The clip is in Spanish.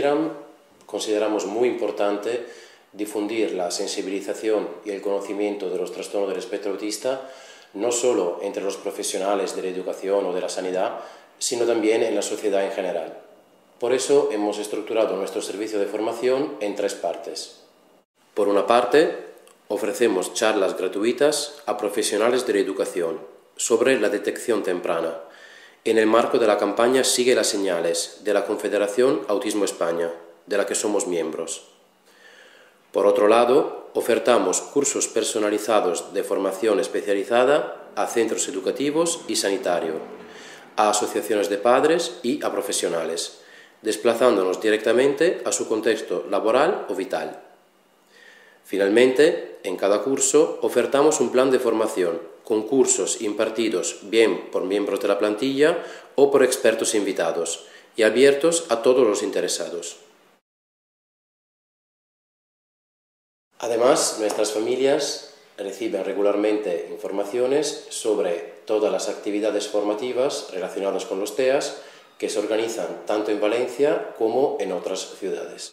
IRAM consideramos muy importante difundir la sensibilización y el conocimiento de los trastornos del espectro autista, no solo entre los profesionales de la educación o de la sanidad, sino también en la sociedad en general. Por eso hemos estructurado nuestro servicio de formación en 3 partes. Por una parte, ofrecemos charlas gratuitas a profesionales de la educación sobre la detección temprana, en el marco de la campaña Sigue las señales de la Confederación Autismo España, de la que somos miembros. Por otro lado, ofertamos cursos personalizados de formación especializada a centros educativos y sanitarios, a asociaciones de padres y a profesionales, desplazándonos directamente a su contexto laboral o vital. Finalmente, en cada curso ofertamos un plan de formación con cursos impartidos bien por miembros de la plantilla o por expertos invitados y abiertos a todos los interesados. Además, nuestras familias reciben regularmente informaciones sobre todas las actividades formativas relacionadas con los TEAs que se organizan tanto en Valencia como en otras ciudades.